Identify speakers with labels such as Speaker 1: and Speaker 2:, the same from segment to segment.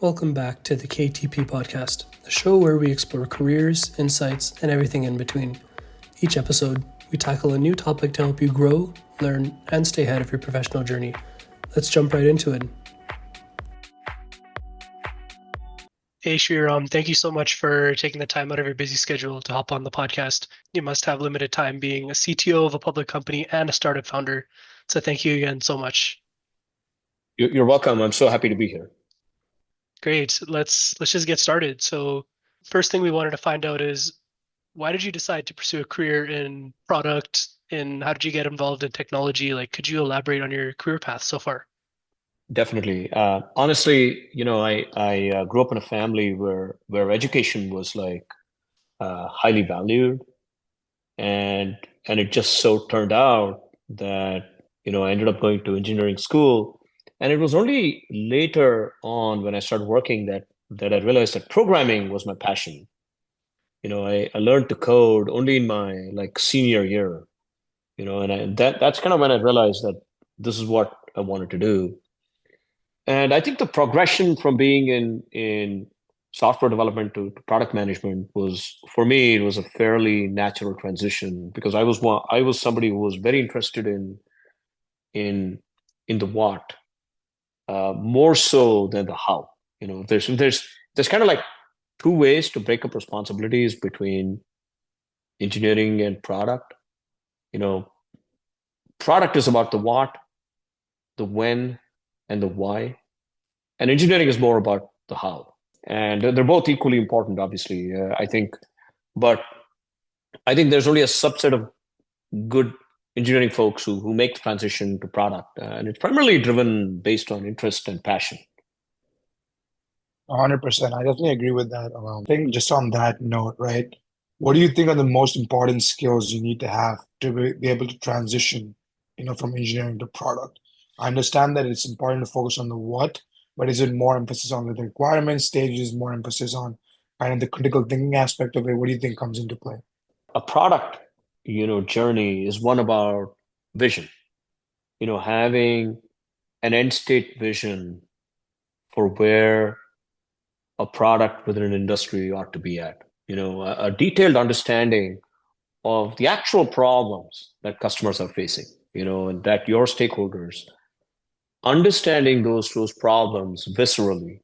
Speaker 1: Welcome back to the KTP podcast, the show where we explore careers, insights, and everything in between. Each episode, we tackle a new topic to help you grow, learn, and stay ahead of your professional journey. Let's jump right into it. Hey Sriram, thank you so much for taking the time out of your busy schedule to hop on the podcast. You must have limited time being a CTO of a public company and a startup founder. So thank you again so much.
Speaker 2: You're welcome. I'm so happy to be here.
Speaker 1: Great. Let's just get started. So first thing we wanted to find out is, why did you decide to pursue a career in product, and how did you get involved in technology? Could you elaborate on your career path so far?
Speaker 2: Definitely. Honestly, I grew up in a family where education was highly valued, and it just so turned out that I ended up going to engineering school, and it was only later on when I started working that I realized that programming was my passion. I learned to code only in my senior year, and that's kind of when I realized that this is what I wanted to do. And I think the progression from being in software development to product management was, for me, it was a fairly natural transition because I was somebody who was very interested in in the what, more so than the how. There's kind of like two ways to break up responsibilities between engineering and product. You know, Product is about the what, the when, and the why, and engineering is more about the how. And they're both equally important, obviously. But I think there's only a subset of good engineering folks who make the transition to product, and it's primarily driven based on interest and passion.
Speaker 3: 100%. I definitely agree with that. I think just on that note, right? What do you think are the most important skills you need to have to be able to transition, from engineering to product? I understand that it's important to focus on the what, but is it more emphasis on the requirement stages, more emphasis on kind of the critical thinking aspect of it? What do you think comes into play?
Speaker 2: A product, journey is one about vision. Having an end state vision for where a product within an industry ought to be at. A detailed understanding of the actual problems that customers are facing, and that your stakeholders understanding those problems viscerally,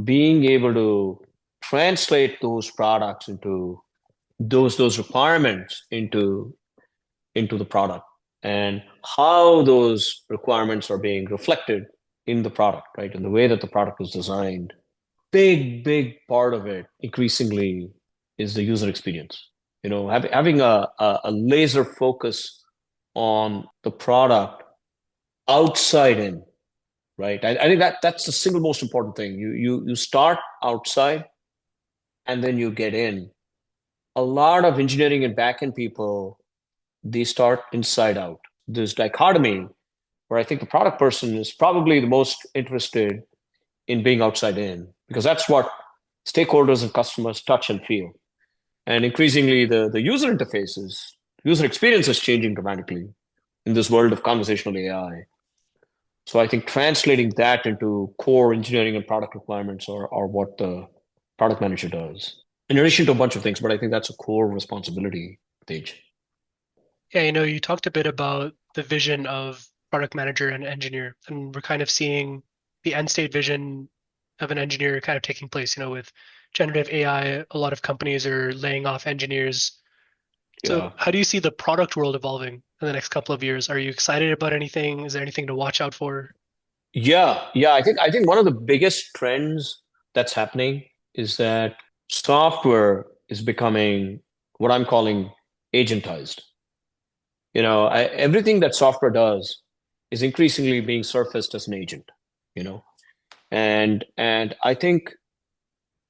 Speaker 2: being able to translate those products into those requirements into the product, and how those requirements are being reflected in the product, right? In the way that the product is designed. Big part of it increasingly is the user experience. Having a laser focus on the product outside in, right? I think that's the single most important thing. You start outside and then you get in. A lot of engineering and backend people, they start inside out. There's dichotomy where I think the product person is probably the most interested in being outside in, because that's what stakeholders and customers touch and feel. And increasingly, the user experience is changing dramatically in this world of conversational AI. So I think translating that into core engineering and product requirements are what the product manager does, in addition to a bunch of things. But I think that's a core responsibility, Tej.
Speaker 1: Yeah, you talked a bit about the vision of product manager and engineer, and we're kind of seeing the end state vision of an engineer kind of taking place, with generative AI. A lot of companies are laying off engineers. So
Speaker 2: Yeah.
Speaker 1: how do you see the product world evolving in the next couple of years? Are you excited about anything? Is there anything to watch out for?
Speaker 2: Yeah. I think one of the biggest trends that's happening is that software is becoming what I'm calling agentized. Everything that software does is increasingly being surfaced as an agent. You know, and I think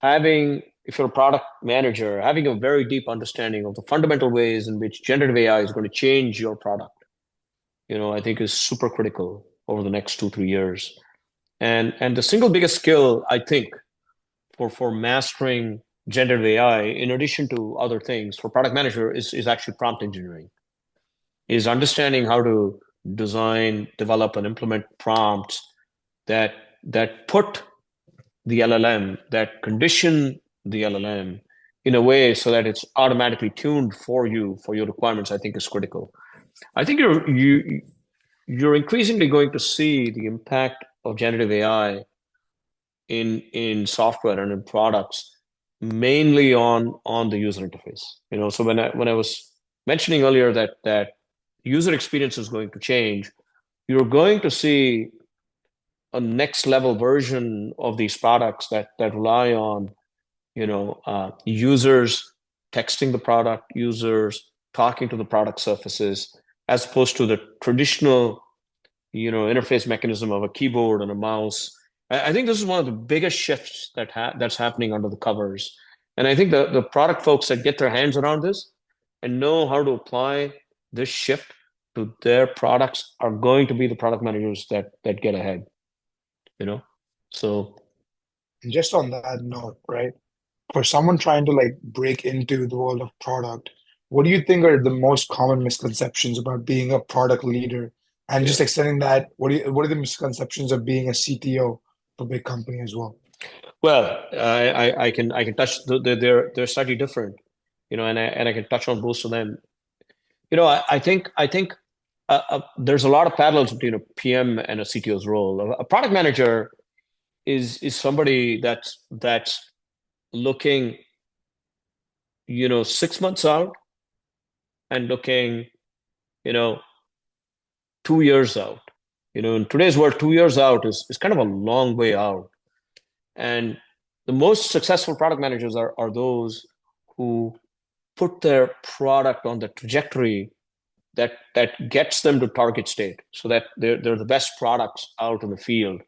Speaker 2: if you're a product manager, having a very deep understanding of the fundamental ways in which generative AI is going to change your product, I think is super critical over the next 2-3 years. And the single biggest skill, I think, for mastering generative AI, in addition to other things, for product manager is actually prompt engineering, is understanding how to design, develop, and implement prompts that put the LLM, that condition the LLM in a way so that it's automatically tuned for you, for your requirements, I think is critical. I think you're increasingly going to see the impact of generative AI in software and in products, mainly on the user interface. So when I was mentioning earlier that user experience is going to change, you're going to see a next level version of these products that rely on users texting the product, users talking to the product surfaces, as opposed to the traditional interface mechanism of a keyboard and a mouse. I think this is one of the biggest shifts that's happening under the covers. And I think the product folks that get their hands around this and know how to apply this shift to their products are going to be the product managers that get ahead. So
Speaker 3: And just on that note, right? For someone trying to like break into the world of product, what do you think are the most common misconceptions about being a product leader? And
Speaker 2: yeah.
Speaker 3: just extending that, what are the misconceptions of being a CTO for a big company as well?
Speaker 2: Well, I can touch they're slightly different, and I can touch on both of them. I think there's a lot of parallels between a PM and a CTO's role. A product manager is somebody that's looking 6 months out and looking you know 2 years out. In today's world, 2 years out is kind of a long way out. And the most successful product managers are those who put their product on the trajectory that gets them to target state, so that they're the best products out in the field.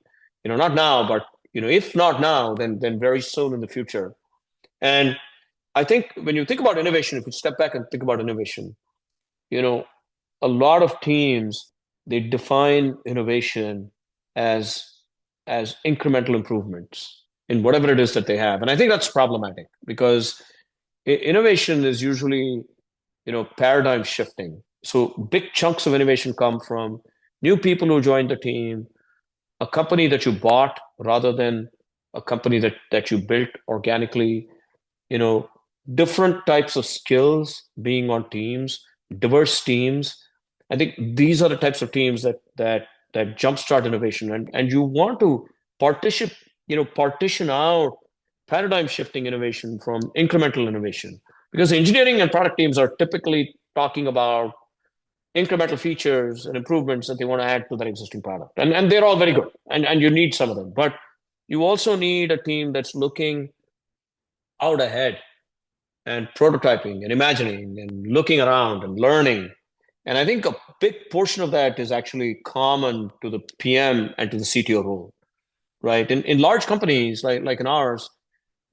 Speaker 2: Not now, but if not now, then very soon in the future. And I think when you think about innovation, if you step back and think about innovation, you know, a lot of teams, they define innovation as incremental improvements in whatever it is that they have. And I think that's problematic because innovation is usually, paradigm shifting. So big chunks of innovation come from new people who join the team, a company that you bought rather than a company that you built organically, you know, different types of skills being on teams, diverse teams. I think these are the types of teams that jumpstart innovation, and you want to partition, partition out paradigm shifting innovation from incremental innovation, because engineering and product teams are typically talking about incremental features and improvements that they want to add to their existing product. And they're all very good. And you need some of them. But you also need a team that's looking out ahead and prototyping and imagining and looking around and learning. And I think a big portion of that is actually common to the PM and to the CTO role, right? In large companies like in ours,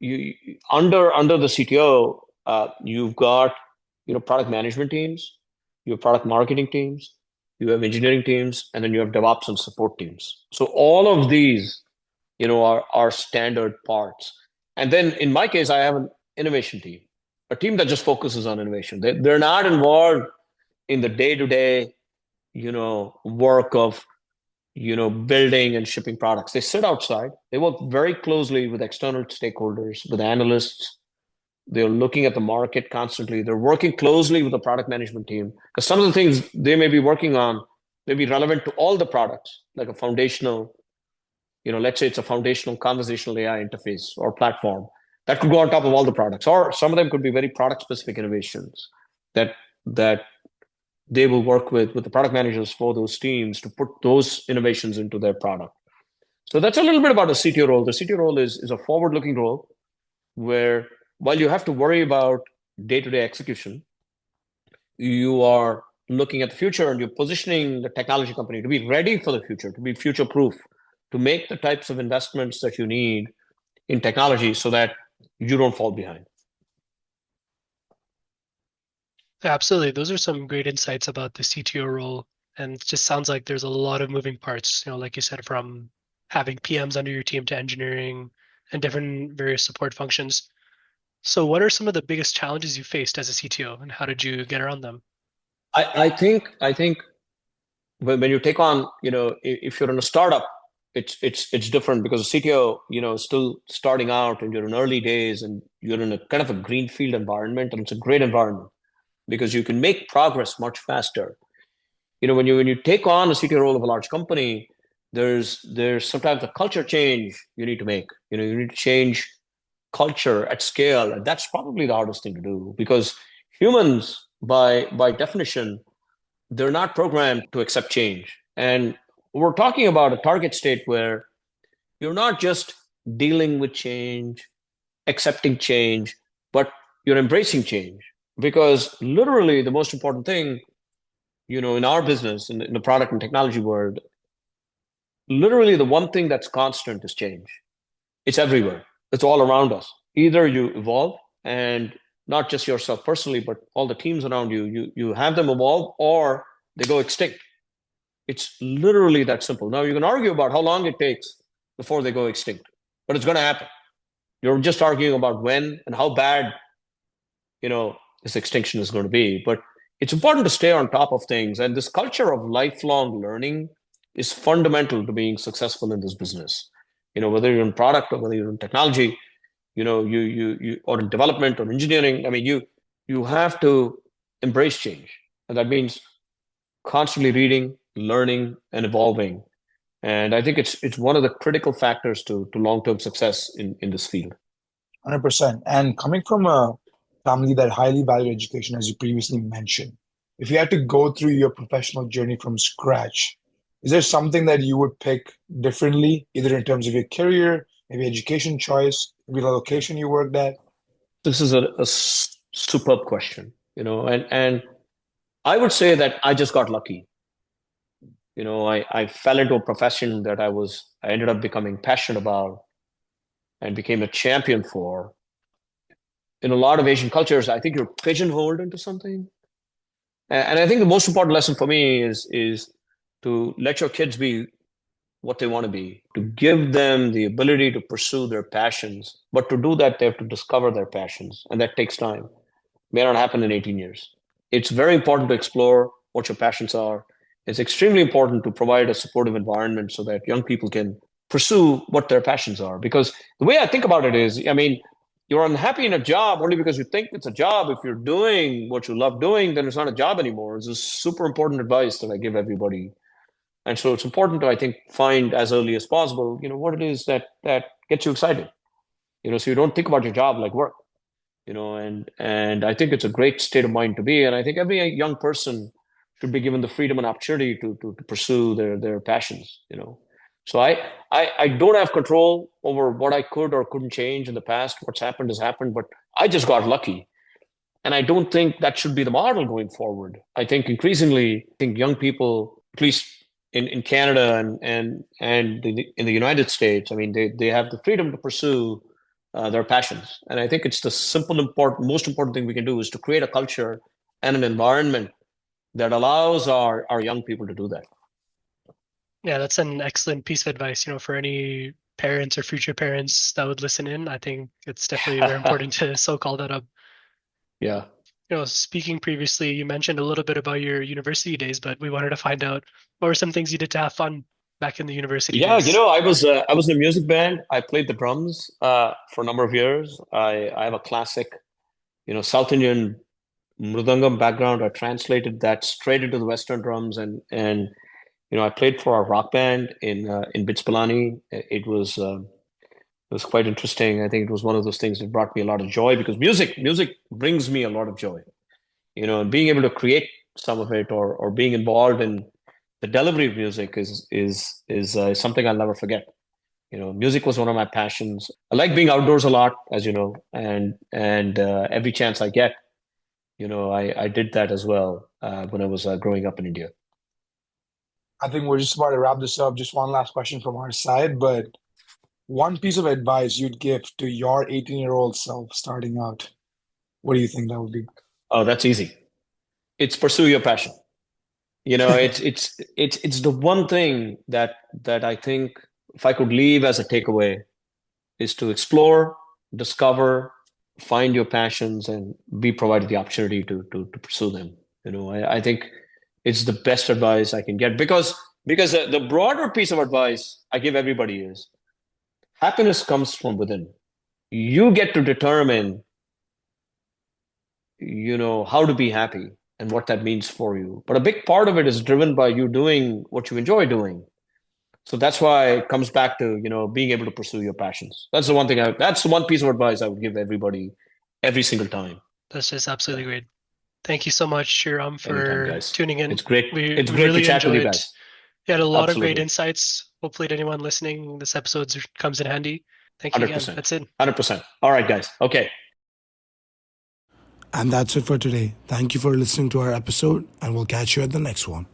Speaker 2: you under the CTO, you've got product management teams, you have product marketing teams, you have engineering teams, and then you have DevOps and support teams. So all of these, are standard parts. And then in my case, I have an innovation team, a team that just focuses on innovation. They're not involved in the day-to-day, work of building and shipping products. They sit outside. They work very closely with external stakeholders, with analysts. They're looking at the market constantly. They're working closely with the product management team, because some of the things they may be working on may be relevant to all the products, like a foundational, let's say it's a foundational conversational AI interface or platform that could go on top of all the products, or some of them could be very product specific innovations that they will work with the product managers for those teams to put those innovations into their product. So that's a little bit about the CTO role. The CTO role is a forward-looking role where, while you have to worry about day-to-day execution, you are looking at the future and you're positioning the technology company to be ready for the future, to be future-proof, to make the types of investments that you need in technology so that you don't fall behind.
Speaker 1: Absolutely. Those are some great insights about the CTO role. And it just sounds like there's a lot of moving parts, like you said, from having PMs under your team to engineering and different various support functions. So what are some of the biggest challenges you faced as a CTO, and how did you get around them?
Speaker 2: I think when you take on, if you're in a startup, it's different because a CTO, is still starting out and you're in early days and you're in a kind of a greenfield environment, and it's a great environment because you can make progress much faster. When you take on a CTO role of a large company, there's sometimes a culture change you need to make. You need to change culture at scale, and that's probably the hardest thing to do because humans, by definition, they're not programmed to accept change. And we're talking about a target state where you're not just dealing with change, accepting change, but you're embracing change. Because literally, the most important thing, in our business, in the product and technology world, literally the one thing that's constant is change. It's everywhere. It's all around us. Either you evolve, and not just yourself personally, but all the teams around you, you have them evolve, or they go extinct. It's literally that simple. Now you can argue about how long it takes before they go extinct, but it's going to happen. You're just arguing about when and how bad, this extinction is going to be. But it's important to stay on top of things. And this culture of lifelong learning is fundamental to being successful in this business. Whether you're in product or whether you're in technology, you or in development or engineering. I mean, you have to embrace change. And that means constantly reading, learning, and evolving. And I think it's one of the critical factors to long-term success in this field.
Speaker 3: 100%. And coming from a family that highly valued education, as you previously mentioned, if you had to go through your professional journey from scratch, is there something that you would pick differently, either in terms of your career, maybe education choice, maybe the location you worked at?
Speaker 2: This is a superb question, and I would say that I just got lucky. I fell into a profession that I ended up becoming passionate about and became a champion for. In a lot of Asian cultures, I think you're pigeonholed into something. And I think the most important lesson for me is to let your kids be what they want to be, to give them the ability to pursue their passions. But to do that, they have to discover their passions, and that takes time. It may not happen in 18 years. It's very important to explore what your passions are. It's extremely important to provide a supportive environment so that young people can pursue what their passions are. Because the way I think about it is, I mean, you're unhappy in a job only because you think it's a job. If you're doing what you love doing, then it's not a job anymore. It's a super important advice that I give everybody. And so it's important to, I think, find as early as possible, what it is that gets you excited. So you don't think about your job like work. And I think it's a great state of mind to be. And I think every young person should be given the freedom and opportunity to pursue their passions. So I don't have control over what I could or couldn't change in the past. What's happened has happened, but I just got lucky. And I don't think that should be the model going forward. I think increasingly, young people, at least in Canada and in the United States, I mean, they have the freedom to pursue their passions. And I think it's the most important thing we can do is to create a culture and an environment that allows our young people to do that.
Speaker 1: Yeah, that's an excellent piece of advice, for any parents or future parents that would listen in. I think it's definitely very important to call that up.
Speaker 2: Yeah.
Speaker 1: Speaking previously, you mentioned a little bit about your university days, but we wanted to find out what were some things you did to have fun back in the university days.
Speaker 2: I was in a music band. I played the drums for a number of years. I have a classic, South Indian mridangam background. I translated that straight into the Western drums, and I played for a rock band in Bitspalani. It was quite interesting. I think it was one of those things that brought me a lot of joy because music brings me a lot of joy. And being able to create some of it or being involved in the delivery of music is something I'll never forget. Music was one of my passions. I like being outdoors a lot, as you know, and every chance I get, I did that as well when I was growing up in India.
Speaker 3: I think we're just about to wrap this up. Just one last question from our side, but one piece of advice you'd give to your 18-year-old self starting out, what do you think that would be?
Speaker 2: Oh, that's easy. It's pursue your passion. It's the one thing that I think if I could leave as a takeaway is to explore, discover, find your passions, and be provided the opportunity to pursue them. I think it's the best advice I can get because Because the broader piece of advice I give everybody is happiness comes from within. You get to determine, how to be happy and what that means for you. But a big part of it is driven by you doing what you enjoy doing. So that's why it comes back to, being able to pursue your passions. That's the one thing that's the one piece of advice I would give everybody every single time.
Speaker 1: That's just absolutely
Speaker 2: Yeah.
Speaker 1: great. Thank you so much, Sriram,
Speaker 2: Anytime,
Speaker 1: for
Speaker 2: guys.
Speaker 1: tuning in.
Speaker 2: It's great.
Speaker 1: We
Speaker 2: It's
Speaker 1: we
Speaker 2: great to
Speaker 1: really
Speaker 2: chat with you
Speaker 1: enjoyed.
Speaker 2: guys.
Speaker 1: You had a lot of great
Speaker 2: Absolutely.
Speaker 1: insights. Hopefully, to anyone listening, this episode comes in handy. Thank you again.
Speaker 2: 100%.
Speaker 1: That's it.
Speaker 2: 100%. All right, guys. Okay.
Speaker 3: And that's it for today. Thank you for listening to our episode, and we'll catch you at the next one.